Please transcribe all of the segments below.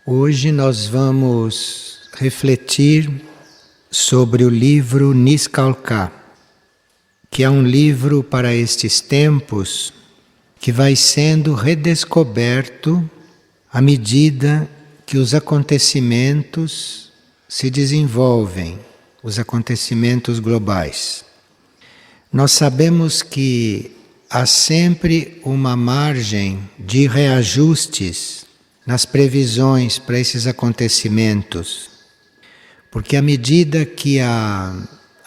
Hoje nós vamos refletir sobre o livro Niscalcá, que é um livro para estes tempos que vai sendo redescoberto à medida que os acontecimentos se desenvolvem, os acontecimentos globais. Nós sabemos que há sempre uma margem de reajustes nas previsões para esses acontecimentos, porque à medida que a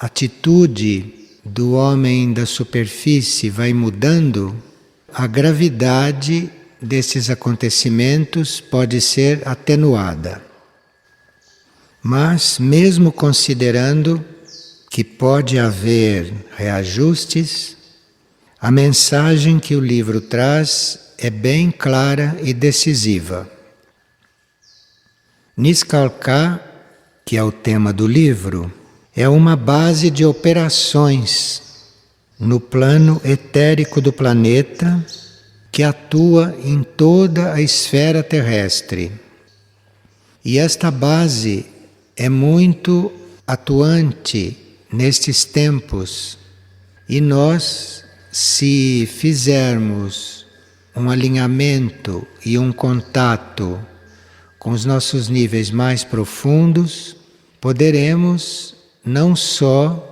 atitude do homem da superfície vai mudando, a gravidade desses acontecimentos pode ser atenuada. Mas, mesmo considerando que pode haver reajustes, a mensagem que o livro traz é bem clara e decisiva. Niscalcá, que é o tema do livro, é uma base de operações no plano etérico do planeta que atua em toda a esfera terrestre. E esta base é muito atuante nestes tempos, e nós, se fizermos um alinhamento e um contato com os nossos níveis mais profundos, poderemos não só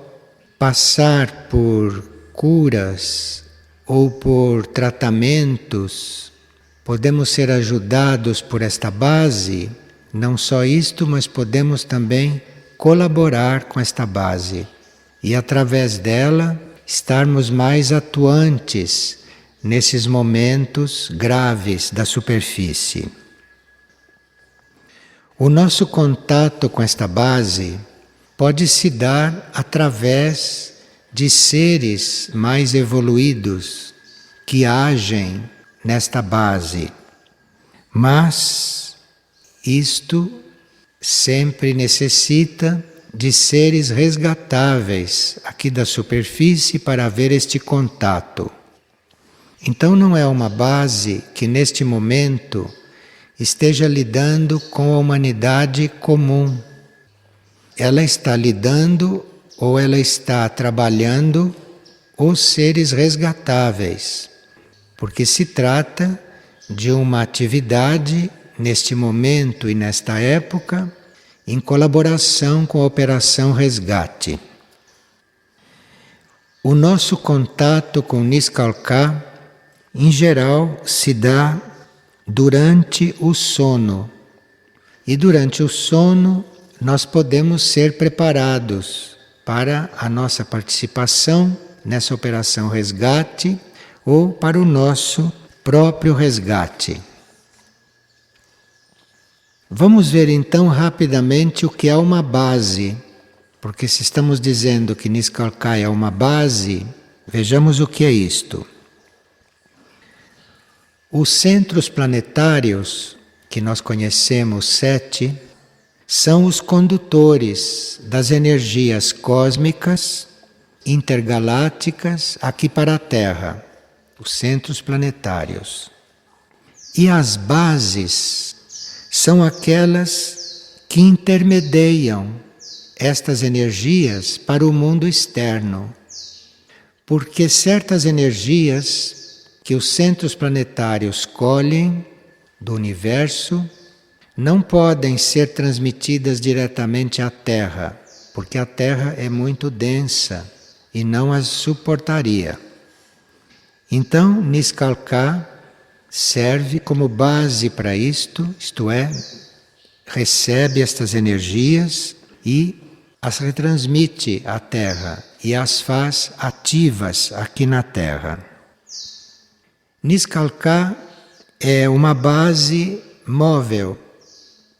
passar por curas ou por tratamentos, podemos ser ajudados por esta base, não só isto, mas podemos também colaborar com esta base e através dela estarmos mais atuantes nesses momentos graves da superfície. O nosso contato com esta base pode se dar através de seres mais evoluídos que agem nesta base. Mas isto sempre necessita de seres resgatáveis aqui da superfície para haver este contato. Então não é uma base que neste momento esteja lidando com a humanidade comum. Ela está lidando ou ela está trabalhando os seres resgatáveis, porque se trata de uma atividade neste momento e nesta época em colaboração com a Operação Resgate. O nosso contato com Niscalcá, em geral, se dá durante o sono. E durante o sono nós podemos ser preparados para a nossa participação nessa Operação Resgate ou para o nosso próprio resgate. Vamos ver então rapidamente o que é uma base, porque se estamos dizendo que Niscalcá é uma base, vejamos o que é isto. Os centros planetários, que nós conhecemos 7, são os condutores das energias cósmicas intergalácticas aqui para a Terra, os centros planetários. E as bases são aquelas que intermediam estas energias para o mundo externo, porque certas energias que os centros planetários colhem do universo não podem ser transmitidas diretamente à Terra, porque a Terra é muito densa e não as suportaria. Então, Niscalcá serve como base para isto é, recebe estas energias e as retransmite à Terra e as faz ativas aqui na Terra. Niscalcá é uma base móvel,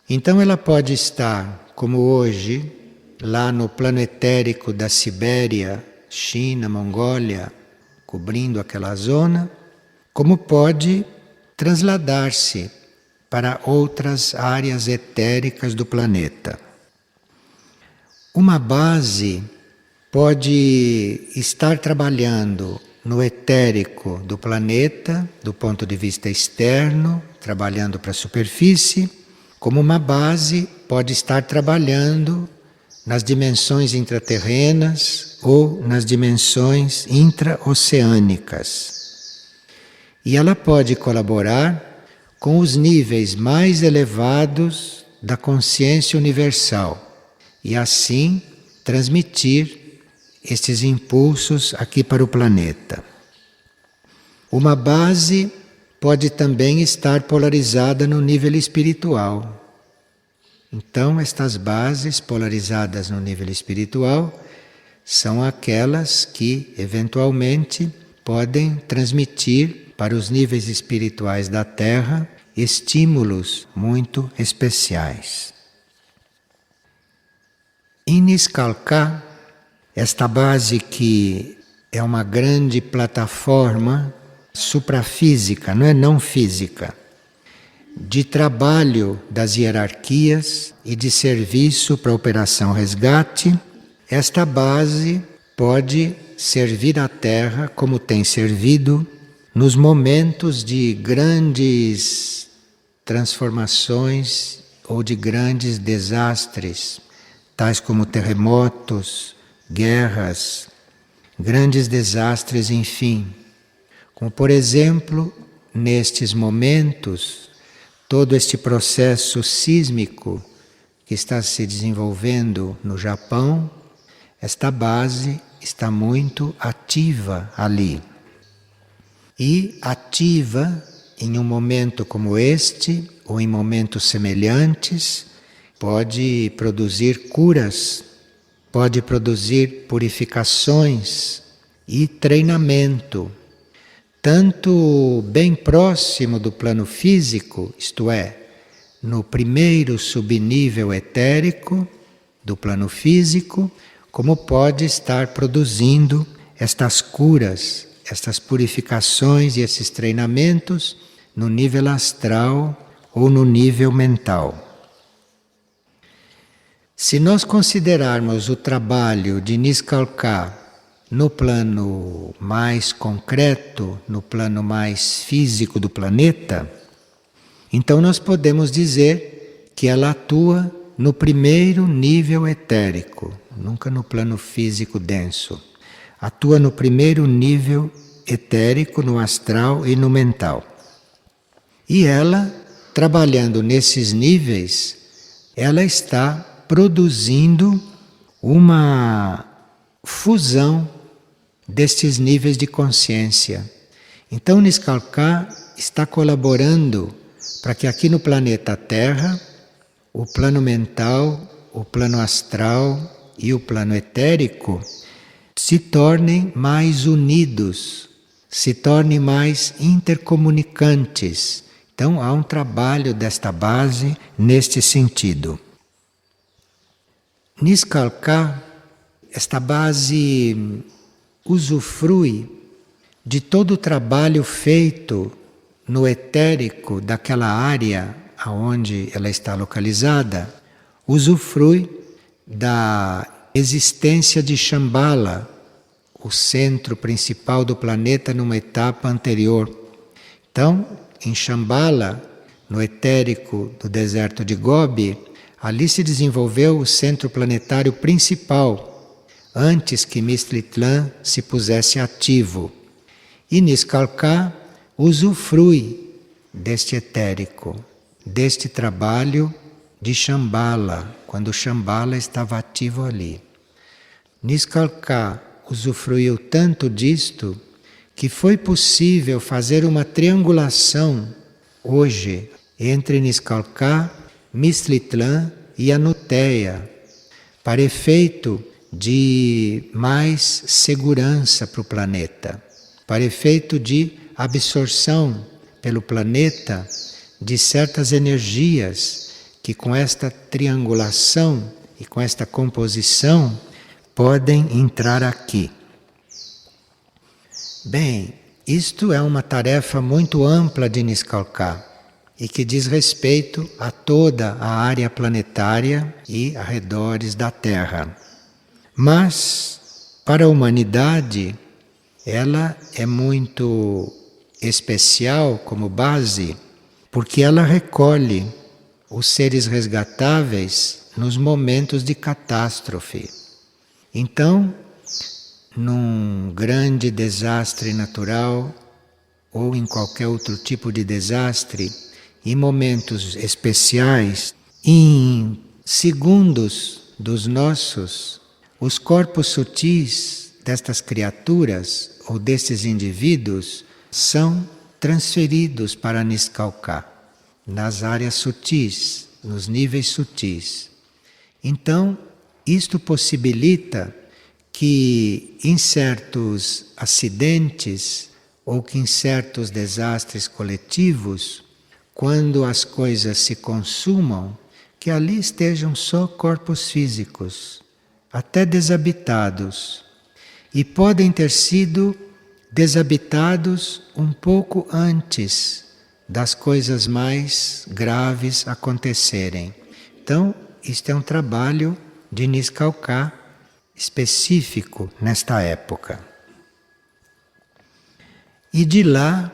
então ela pode estar, como hoje, lá no plano etérico da Sibéria, China, Mongólia, cobrindo aquela zona, como pode trasladar-se para outras áreas etéricas do planeta. Uma base pode estar trabalhando no etérico do planeta, do ponto de vista externo, trabalhando para a superfície, como uma base, pode estar trabalhando nas dimensões intraterrenas ou nas dimensões intraoceânicas. E ela pode colaborar com os níveis mais elevados da consciência universal e assim transmitir estes impulsos aqui para o planeta. Uma base pode também estar polarizada no nível espiritual. Então, estas bases polarizadas no nível espiritual são aquelas que, eventualmente, podem transmitir para os níveis espirituais da Terra estímulos muito especiais. Em Niskalka, esta base que é uma grande plataforma suprafísica, não física, de trabalho das hierarquias e de serviço para a Operação Resgate, esta base pode servir à Terra como tem servido nos momentos de grandes transformações ou de grandes desastres, tais como terremotos, guerras, grandes desastres, enfim. Como, por exemplo, nestes momentos, todo este processo sísmico que está se desenvolvendo no Japão, esta base está muito ativa ali. E ativa em um momento como este, ou em momentos semelhantes, pode produzir curas, pode produzir purificações e treinamento, tanto bem próximo do plano físico, isto é, no primeiro subnível etérico do plano físico, como pode estar produzindo estas curas, estas purificações e esses treinamentos no nível astral ou no nível mental. Se nós considerarmos o trabalho de Niskalka no plano mais concreto, no plano mais físico do planeta, então nós podemos dizer que ela atua no primeiro nível etérico, nunca no plano físico denso. Atua no primeiro nível etérico, no astral e no mental. E ela, trabalhando nesses níveis, ela está produzindo uma fusão destes níveis de consciência. Então, Niskalka está colaborando para que aqui no planeta Terra, o plano mental, o plano astral e o plano etérico se tornem mais unidos, se tornem mais intercomunicantes. Então, há um trabalho desta base neste sentido. Niskalka, esta base usufrui de todo o trabalho feito no etérico daquela área aonde ela está localizada, usufrui da existência de Shambhala, o centro principal do planeta numa etapa anterior. Então, em Shambhala, no etérico do deserto de Gobi, ali se desenvolveu o centro planetário principal, antes que Mistritlan se pusesse ativo. E Niskalka usufrui deste etérico, deste trabalho de Shambhala, quando Shambhala estava ativo ali. Niskalka usufruiu tanto disto que foi possível fazer uma triangulação hoje entre Niskalka, Mistritlan e Anuteia, para efeito de mais segurança para o planeta, para efeito de absorção pelo planeta de certas energias que com esta triangulação e com esta composição podem entrar aqui. Bem, isto é uma tarefa muito ampla de Niskalka e que diz respeito a toda a área planetária e arredores da Terra. Mas, para a humanidade, ela é muito especial como base, porque ela recolhe os seres resgatáveis nos momentos de catástrofe. Então, num grande desastre natural ou em qualquer outro tipo de desastre, em momentos especiais, em segundos dos nossos, os corpos sutis destas criaturas ou destes indivíduos são transferidos para Niscalcá, nas áreas sutis, nos níveis sutis. Então, isto possibilita que em certos acidentes ou que em certos desastres coletivos, quando as coisas se consumam, que ali estejam só corpos físicos, até desabitados, e podem ter sido desabitados um pouco antes das coisas mais graves acontecerem. Então, isto é um trabalho de Niscalcá específico nesta época. E de lá,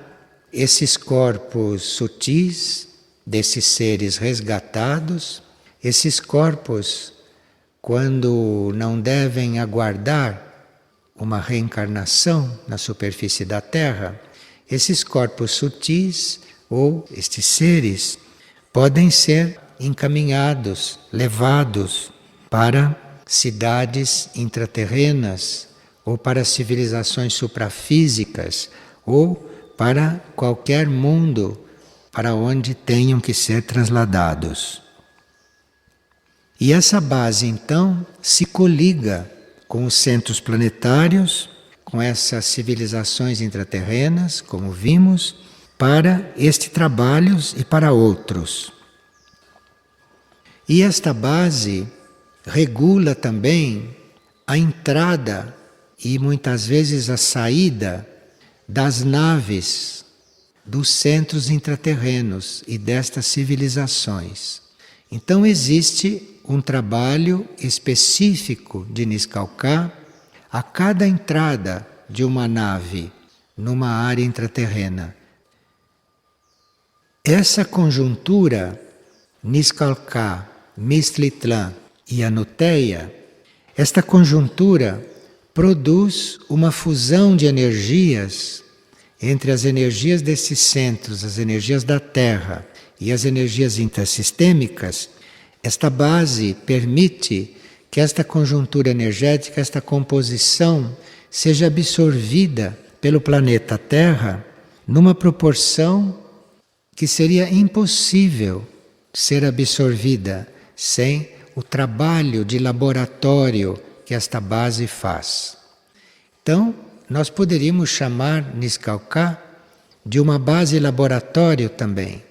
esses corpos sutis, desses seres resgatados, esses corpos, quando não devem aguardar uma reencarnação na superfície da Terra, esses corpos sutis ou estes seres podem ser encaminhados, levados para cidades intraterrenas ou para civilizações suprafísicas ou para qualquer mundo para onde tenham que ser trasladados. E essa base então se coliga com os centros planetários, com essas civilizações intraterrenas, como vimos, para este trabalho e para outros. E esta base regula também a entrada e muitas vezes a saída das naves dos centros intraterrenos e destas civilizações. Então existe um trabalho específico de Niscalcá a cada entrada de uma nave numa área intraterrena. Essa conjuntura Niscalcá, Mistlitlã e Anuteia, esta conjuntura produz uma fusão de energias entre as energias desses centros, as energias da Terra e as energias intrasistêmicas. Esta base permite que esta conjuntura energética, esta composição, seja absorvida pelo planeta Terra numa proporção que seria impossível ser absorvida sem o trabalho de laboratório que esta base faz. Então, nós poderíamos chamar Niscalcá de uma base laboratório também,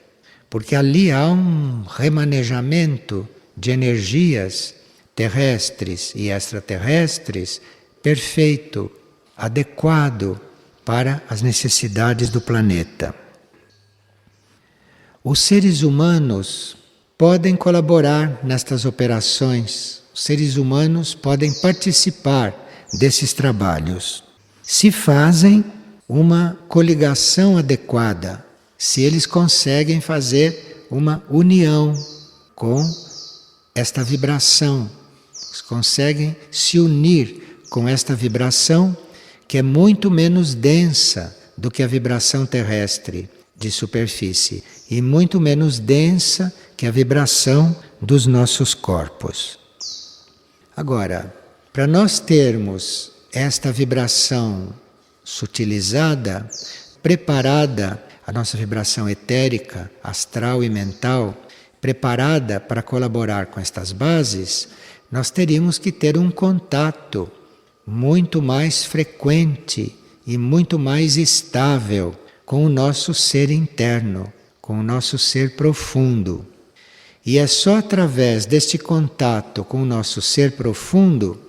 porque ali há um remanejamento de energias terrestres e extraterrestres perfeito, adequado para as necessidades do planeta. Os seres humanos podem colaborar nestas operações, os seres humanos podem participar desses trabalhos, se fazem uma coligação adequada, se eles conseguem fazer uma união com esta vibração, eles conseguem se unir com esta vibração que é muito menos densa do que a vibração terrestre de superfície e muito menos densa que a vibração dos nossos corpos. Agora, para nós termos esta vibração sutilizada, preparada, a nossa vibração etérica, astral e mental, preparada para colaborar com estas bases, nós teríamos que ter um contato muito mais frequente e muito mais estável com o nosso ser interno, com o nosso ser profundo. E é só através deste contato com o nosso ser profundo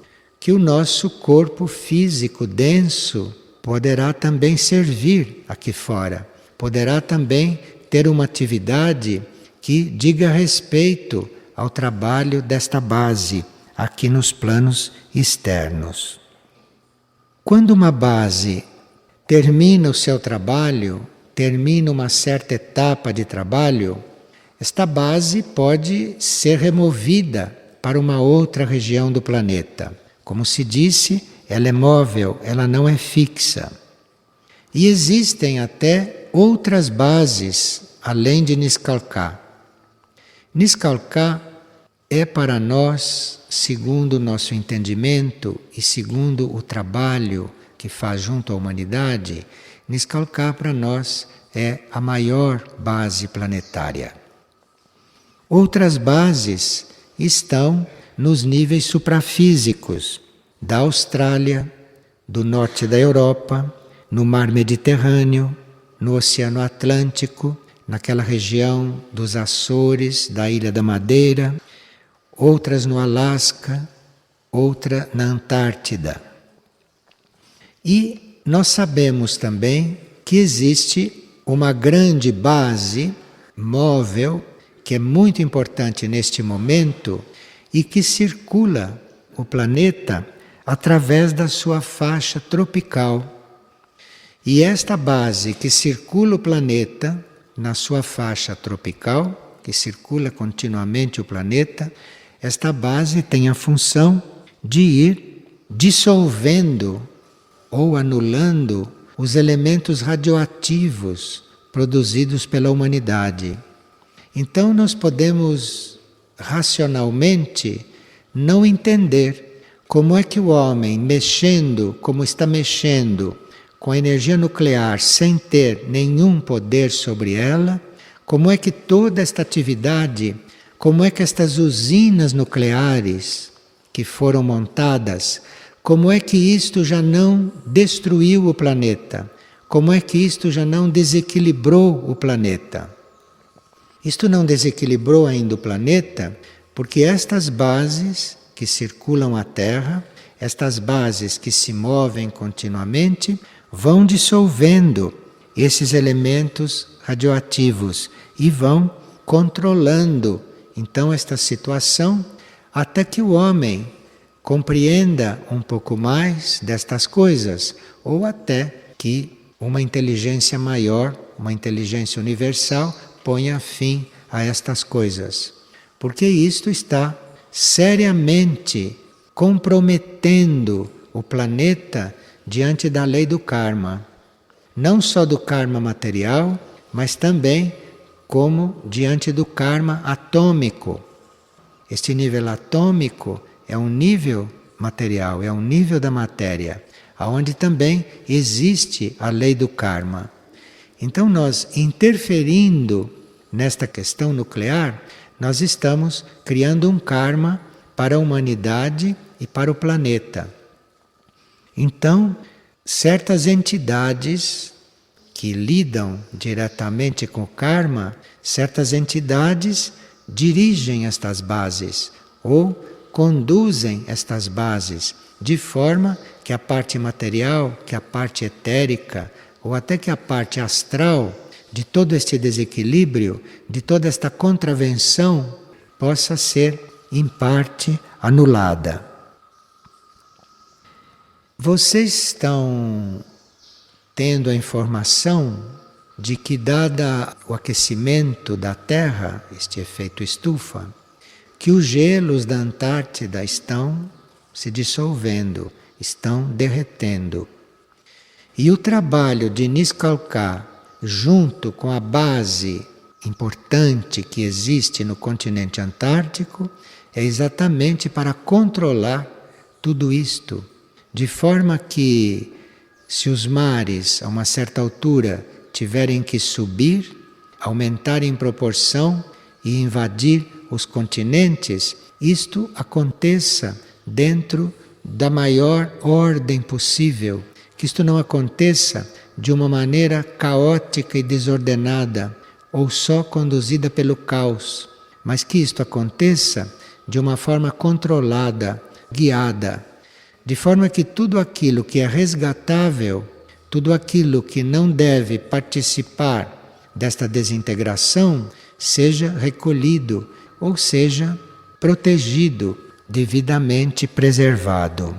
que o nosso corpo físico denso poderá também servir aqui fora, poderá também ter uma atividade que diga respeito ao trabalho desta base aqui nos planos externos. Quando uma base termina o seu trabalho, termina uma certa etapa de trabalho, esta base pode ser removida para uma outra região do planeta. Como se disse, ela é móvel, ela não é fixa. E existem até outras bases além de Niskalka. Niskalka é para nós, segundo o nosso entendimento e segundo o trabalho que faz junto à humanidade, Niskalka para nós é a maior base planetária. Outras bases estão nos níveis suprafísicos da Austrália, do norte da Europa, no mar Mediterrâneo, no Oceano Atlântico, naquela região dos Açores, da Ilha da Madeira, outras no Alasca, outra na Antártida. E nós sabemos também que existe uma grande base móvel que é muito importante neste momento e que circula o planeta através da sua faixa tropical. E esta base que circula o planeta na sua faixa tropical, que circula continuamente o planeta, esta base tem a função de ir dissolvendo ou anulando os elementos radioativos produzidos pela humanidade. Então nós podemos racionalmente não entender como é que o homem, mexendo como está mexendo com a energia nuclear sem ter nenhum poder sobre ela, como é que toda esta atividade, como é que estas usinas nucleares que foram montadas, como é que isto já não destruiu o planeta? Como é que isto já não desequilibrou o planeta? Isto não desequilibrou ainda o planeta porque estas bases que circulam a Terra, estas bases que se movem continuamente, vão dissolvendo esses elementos radioativos e vão controlando então esta situação até que o homem compreenda um pouco mais destas coisas ou até que uma inteligência maior, uma inteligência universal ponha fim a estas coisas. Porque isto está seriamente comprometendo o planeta diante da lei do karma. Não só do karma material, mas também como diante do karma atômico. Este nível atômico é um nível material, é um nível da matéria, aonde também existe a lei do karma. Então nós, interferindo nesta questão nuclear, nós estamos criando um karma para a humanidade e para o planeta. Então, certas entidades que lidam diretamente com o karma, certas entidades dirigem estas bases ou conduzem estas bases de forma que a parte material, que a parte etérica ou até que a parte astral de todo este desequilíbrio, de toda esta contravenção possa ser em parte anulada. Vocês estão tendo a informação de que, dada o aquecimento da Terra, este efeito estufa, que os gelos da Antártida estão se dissolvendo, estão derretendo. E o trabalho de Niskalka, junto com a base importante que existe no continente antártico, é exatamente para controlar tudo isto, de forma que, se os mares, a uma certa altura, tiverem que subir, aumentar em proporção e invadir os continentes, isto aconteça dentro da maior ordem possível, que isto não aconteça de uma maneira caótica e desordenada, ou só conduzida pelo caos, mas que isto aconteça de uma forma controlada, guiada, de forma que tudo aquilo que é resgatável, tudo aquilo que não deve participar desta desintegração, seja recolhido, ou seja, protegido, devidamente preservado.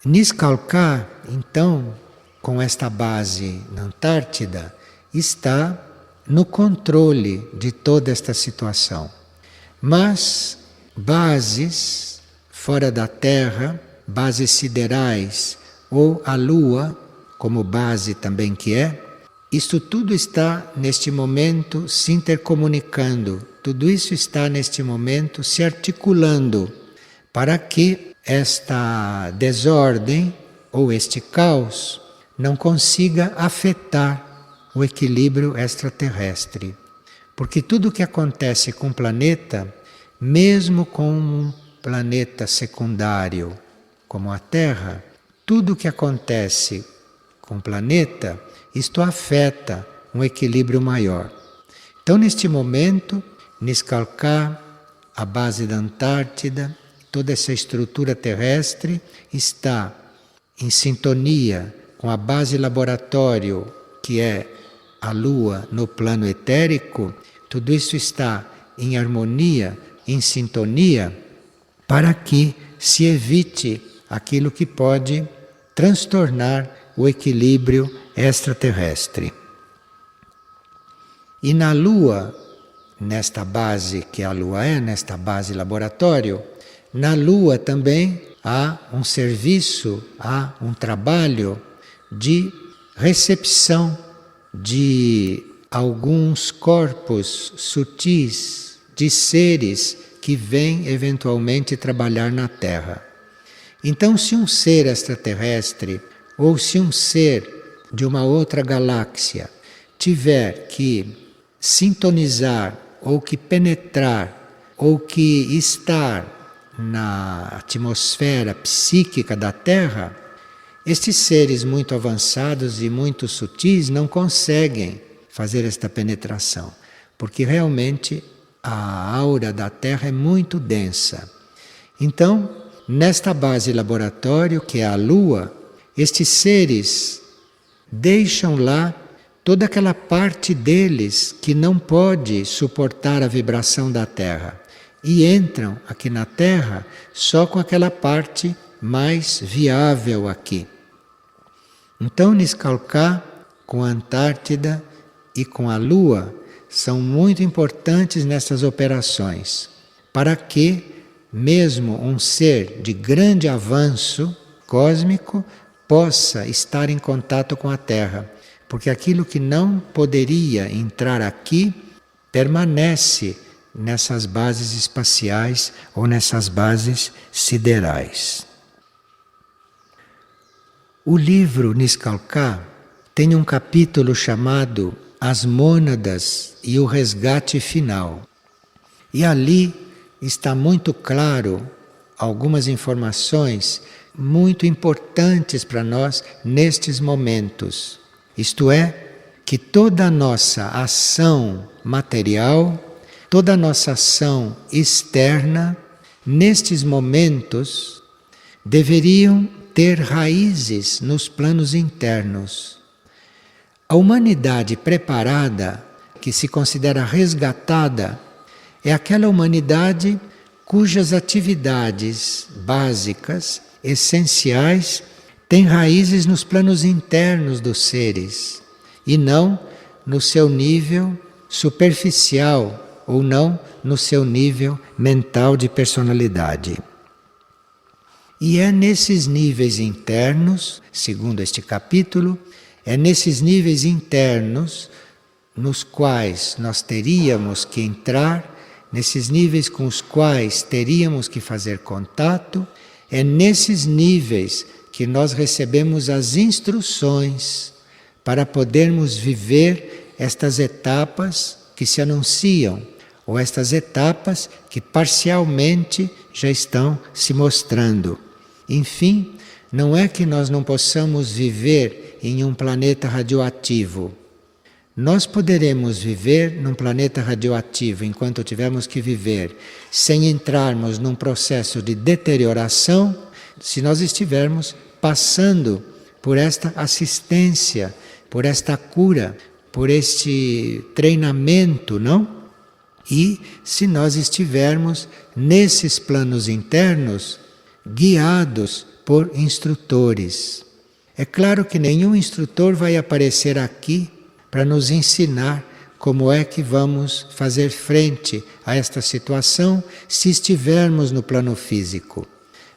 Niskalka, então, com esta base na Antártida, está no controle de toda esta situação. Mas bases fora da Terra, bases siderais ou a Lua, como base também que é, isto tudo está neste momento se intercomunicando, tudo isso está neste momento se articulando para que esta desordem ou este caos não consiga afetar o equilíbrio extraterrestre. Porque tudo o que acontece com o planeta, mesmo com um planeta secundário como a Terra, tudo o que acontece com o planeta, isto afeta um equilíbrio maior. Então, neste momento, Niskalká, a base da Antártida, toda essa estrutura terrestre está em sintonia com a base laboratório, que é a Lua no plano etérico. Tudo isso está em harmonia, em sintonia, para que se evite aquilo que pode transtornar o equilíbrio extraterrestre. E na Lua, nesta base que a Lua é, nesta base laboratório, na Lua também há um serviço, há um trabalho de recepção de alguns corpos sutis, de seres que vêm eventualmente trabalhar na Terra. Então, se um ser extraterrestre ou se um ser de uma outra galáxia tiver que sintonizar ou que penetrar ou que estar na atmosfera psíquica da Terra, estes seres muito avançados e muito sutis não conseguem fazer esta penetração, porque realmente a aura da Terra é muito densa. Então, nesta base laboratório, que é a Lua, estes seres deixam lá toda aquela parte deles que não pode suportar a vibração da Terra e entram aqui na Terra só com aquela parte mais viável aqui. Então, Niskalká, com a Antártida e com a Lua, são muito importantes nessas operações, para que mesmo um ser de grande avanço cósmico possa estar em contato com a Terra, porque aquilo que não poderia entrar aqui permanece nessas bases espaciais ou nessas bases siderais. O livro Niskalká tem um capítulo chamado As Mônadas e o Resgate Final. E ali está muito claro algumas informações muito importantes para nós nestes momentos. Isto é, que toda a nossa ação material, toda a nossa ação externa, nestes momentos, deveriam ter raízes nos planos internos. A humanidade preparada, que se considera resgatada, é aquela humanidade cujas atividades básicas, essenciais, têm raízes nos planos internos dos seres e não no seu nível superficial ou não no seu nível mental de personalidade. E é nesses níveis internos, segundo este capítulo, é nesses níveis internos nos quais nós teríamos que entrar, nesses níveis com os quais teríamos que fazer contato, é nesses níveis que nós recebemos as instruções para podermos viver estas etapas que se anunciam, ou estas etapas que parcialmente já estão se mostrando. Enfim, não é que nós não possamos viver em um planeta radioativo. Nós poderemos viver num planeta radioativo enquanto tivermos que viver, sem entrarmos num processo de deterioração, se nós estivermos passando por esta assistência, por esta cura, por este treinamento, não? E se nós estivermos nesses planos internos, guiados por instrutores. É claro que nenhum instrutor vai aparecer aqui para nos ensinar como é que vamos fazer frente a esta situação se estivermos no plano físico.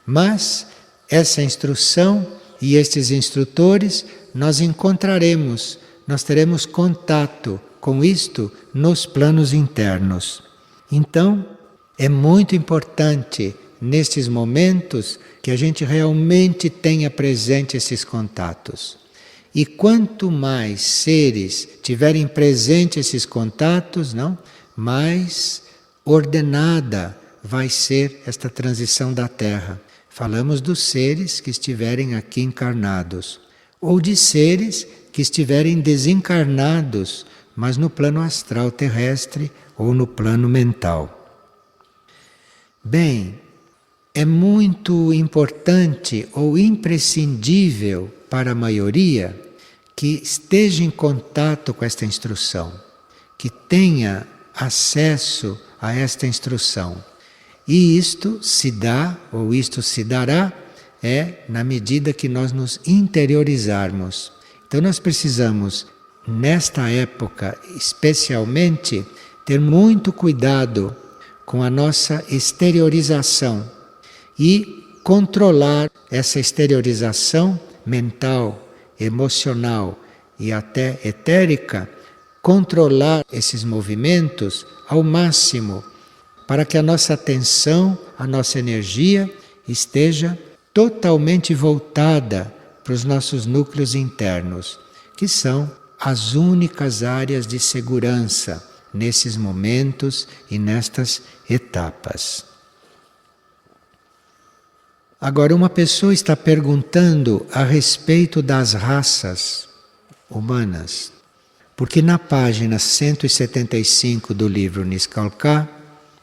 Mas essa instrução e estes instrutores nós encontraremos, nós teremos contato com isto nos planos internos. Então, é muito importante nestes momentos que a gente realmente tenha presente esses contatos. E quanto mais seres tiverem presente esses contatos, não, mais ordenada vai ser esta transição da Terra. Falamos dos seres que estiverem aqui encarnados, ou de seres que estiverem desencarnados, mas no plano astral terrestre ou no plano mental. Bem, é muito importante ou imprescindível para a maioria que esteja em contato com esta instrução, que tenha acesso a esta instrução. E isto se dá, ou isto se dará, na medida que nós nos interiorizarmos. Então nós precisamos, nesta época especialmente, ter muito cuidado com a nossa exteriorização e controlar essa exteriorização mental, emocional e até etérica, controlar esses movimentos ao máximo, para que a nossa atenção, a nossa energia esteja totalmente voltada para os nossos núcleos internos, que são as únicas áreas de segurança nesses momentos e nestas etapas. Agora, uma pessoa está perguntando a respeito das raças humanas, porque na página 175 do livro Niskalka,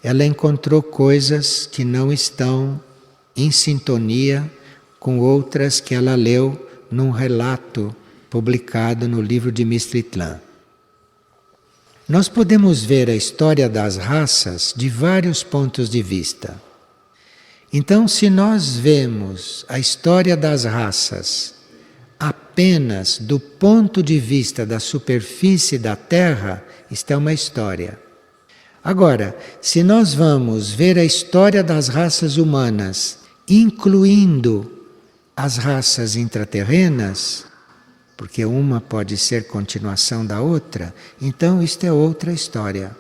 ela encontrou coisas que não estão em sintonia com outras que ela leu num relato publicado no livro de Mistritlan. Nós podemos ver a história das raças de vários pontos de vista. Então, se nós vemos a história das raças apenas do ponto de vista da superfície da Terra, isto é uma história. Agora, se nós vamos ver a história das raças humanas, incluindo as raças intraterrenas, porque uma pode ser continuação da outra, então isto é outra história.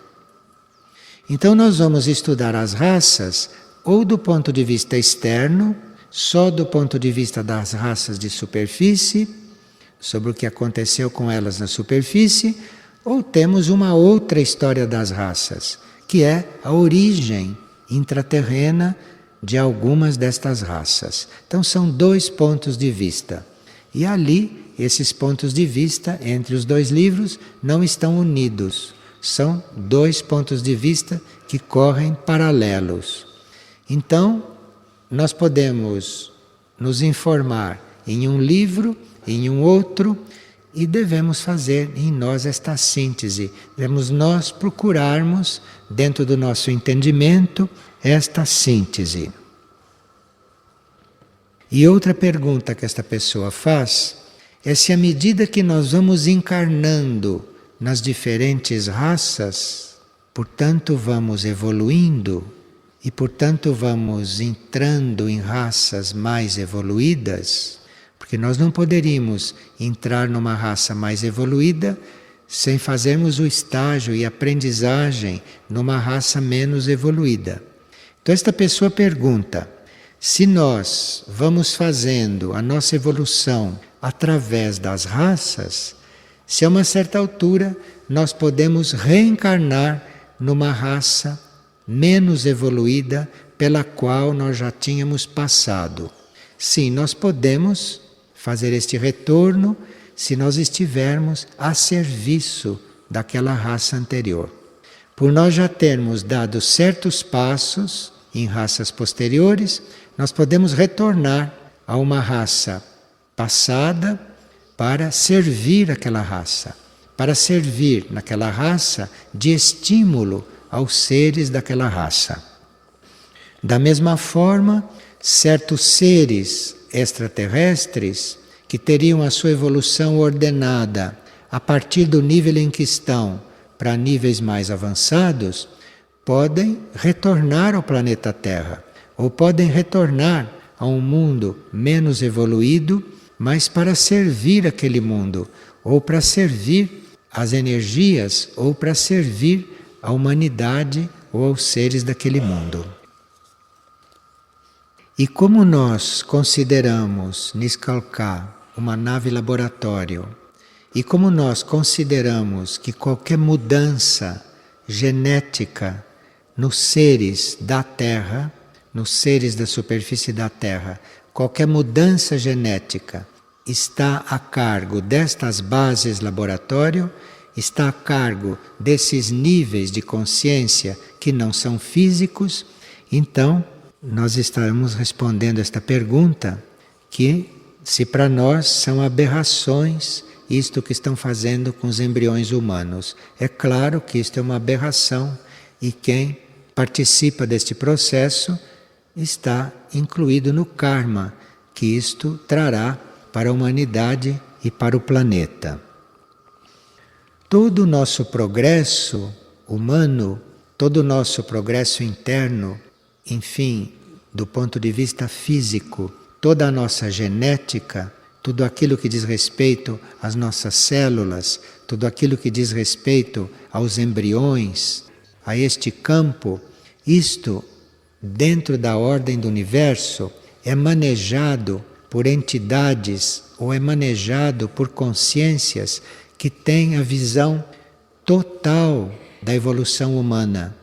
Então nós vamos estudar as raças ou do ponto de vista externo, só do ponto de vista das raças de superfície, sobre o que aconteceu com elas na superfície, ou temos uma outra história das raças, que é a origem intraterrena de algumas destas raças. Então são dois pontos de vista. E ali, esses pontos de vista entre os dois livros não estão unidos. São dois pontos de vista que correm paralelos. Então, nós podemos nos informar em um livro, em um outro, e devemos fazer em nós esta síntese. Devemos nós procurarmos, dentro do nosso entendimento, esta síntese. E outra pergunta que esta pessoa faz é se à medida que nós vamos encarnando nas diferentes raças, portanto vamos evoluindo e portanto vamos entrando em raças mais evoluídas, porque nós não poderíamos entrar numa raça mais evoluída sem fazermos o estágio e aprendizagem numa raça menos evoluída. Então esta pessoa pergunta: se nós vamos fazendo a nossa evolução através das raças, se a uma certa altura nós podemos reencarnar numa raça menos evoluída pela qual nós já tínhamos passado. Sim, nós podemos fazer este retorno se nós estivermos a serviço daquela raça anterior. Por nós já termos dado certos passos em raças posteriores, nós podemos retornar a uma raça passada para servir aquela raça, para servir naquela raça de estímulo aos seres daquela raça. Da mesma forma, certos seres extraterrestres que teriam a sua evolução ordenada a partir do nível em que estão para níveis mais avançados, podem retornar ao planeta Terra, ou podem retornar a um mundo menos evoluído, mas para servir aquele mundo, ou para servir as energias, ou para servir a humanidade ou aos seres daquele mundo. E como nós consideramos Niskalka uma nave laboratório, e como nós consideramos que qualquer mudança genética nos seres da Terra, nos seres da superfície da Terra, qualquer mudança genética está a cargo destas bases laboratório, está a cargo desses níveis de consciência que não são físicos, então nós estamos respondendo esta pergunta, que se para nós são aberrações isto que estão fazendo com os embriões humanos. É claro que isto é uma aberração e quem participa deste processo está incluído no karma que isto trará para a humanidade e para o planeta. Todo o nosso progresso humano, todo o nosso progresso interno, enfim, do ponto de vista físico, toda a nossa genética, tudo aquilo que diz respeito às nossas células, tudo aquilo que diz respeito aos embriões, a este campo, isto, dentro da ordem do universo, é manejado por entidades ou é manejado por consciências que têm a visão total da evolução humana.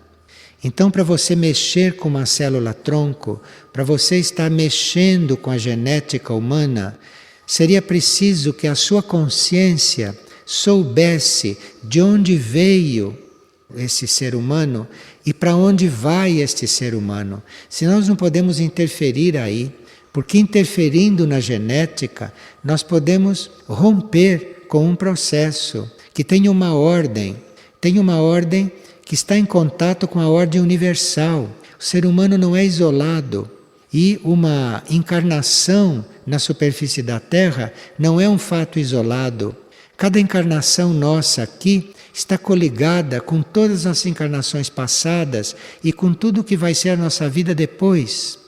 Então, para você mexer com uma célula-tronco, para você estar mexendo com a genética humana, seria preciso que a sua consciência soubesse de onde veio esse ser humano e para onde vai este ser humano. Se nós não podemos interferir aí, porque interferindo na genética, nós podemos romper com um processo que tem uma ordem que está em contato com a ordem universal. O ser humano não é isolado e uma encarnação na superfície da Terra não é um fato isolado. Cada encarnação nossa aqui está coligada com todas as encarnações passadas e com tudo que vai ser a nossa vida depois.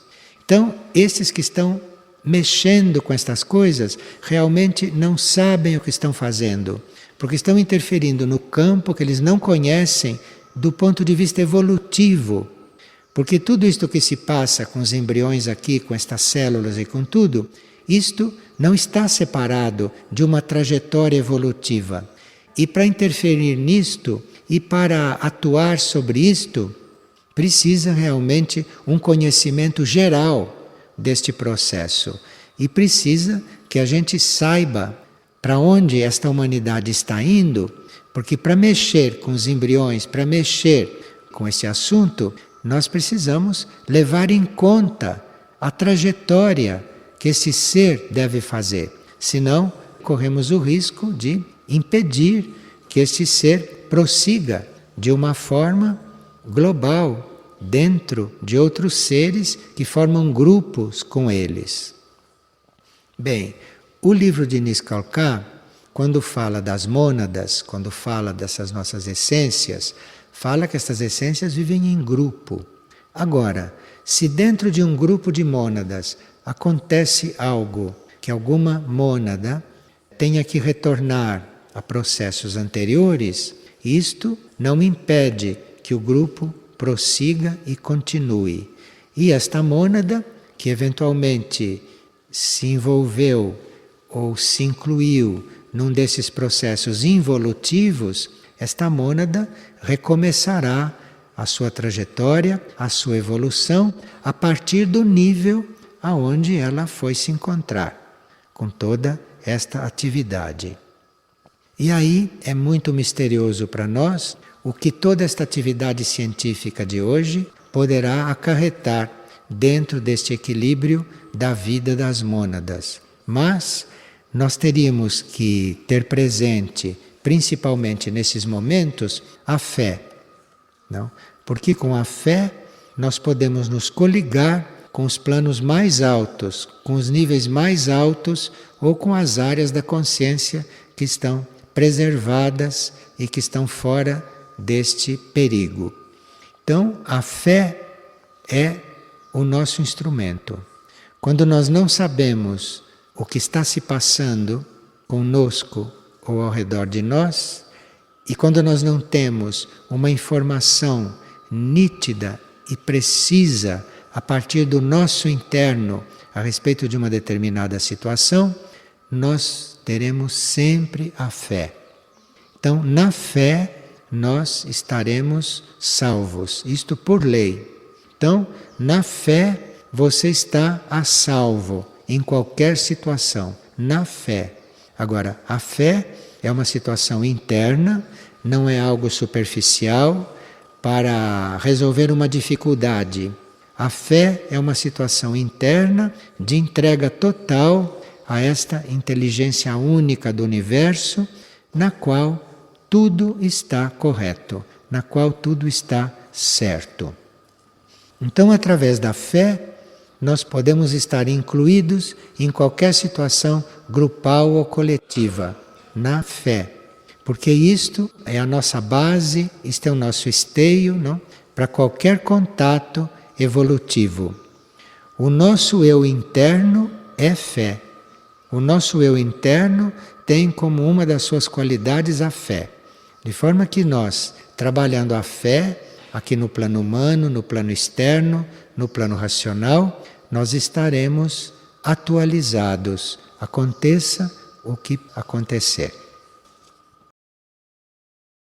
Então, esses que estão mexendo com estas coisas realmente não sabem o que estão fazendo, porque estão interferindo no campo que eles não conhecem do ponto de vista evolutivo. Porque tudo isto que se passa com os embriões aqui, com estas células e com tudo, isto não está separado de uma trajetória evolutiva. E para interferir nisto e para atuar sobre isto, precisa realmente um conhecimento geral deste processo. E precisa que a gente saiba para onde esta humanidade está indo, porque para mexer com os embriões, para mexer com esse assunto, nós precisamos levar em conta a trajetória que esse ser deve fazer. Senão, corremos o risco de impedir que esse ser prossiga de uma forma global, dentro de outros seres que formam grupos com eles. Bem, o livro de Niskalka, quando fala das mônadas, quando fala dessas nossas essências, fala que essas essências vivem em grupo. Agora, se dentro de um grupo de mônadas acontece algo que alguma mônada tenha que retornar a processos anteriores, isto não impede que o grupo prossiga e continue. E esta mônada, que eventualmente se envolveu ou se incluiu num desses processos involutivos, esta mônada recomeçará a sua trajetória, a sua evolução, a partir do nível aonde ela foi se encontrar, com toda esta atividade. E aí é muito misterioso para nós o que toda esta atividade científica de hoje poderá acarretar dentro deste equilíbrio da vida das mônadas. Mas nós teríamos que ter presente, principalmente nesses momentos, a fé. Não? Porque com a fé nós podemos nos coligar com os planos mais altos, com os níveis mais altos ou com as áreas da consciência que estão preservadas e que estão fora deste perigo. Então, a fé é o nosso instrumento. Quando nós não sabemos o que está se passando conosco ou ao redor de nós, e quando nós não temos uma informação nítida e precisa a partir do nosso interno a respeito de uma determinada situação, nós teremos sempre a fé. Então, na fé, nós estaremos salvos, isto por lei. Então, na fé, você está a salvo em qualquer situação, na fé. Agora, a fé é uma situação interna, não é algo superficial para resolver uma dificuldade. A fé é uma situação interna de entrega total a esta inteligência única do universo, na qual tudo está correto, na qual tudo está certo. Então, através da fé, nós podemos estar incluídos em qualquer situação grupal ou coletiva, na fé. Porque isto é a nossa base, isto é o nosso esteio, não? Para qualquer contato evolutivo. O nosso eu interno é fé. O nosso eu interno tem como uma das suas qualidades a fé. De forma que nós, trabalhando a fé, aqui no plano humano, no plano externo, no plano racional, nós estaremos atualizados, aconteça o que acontecer.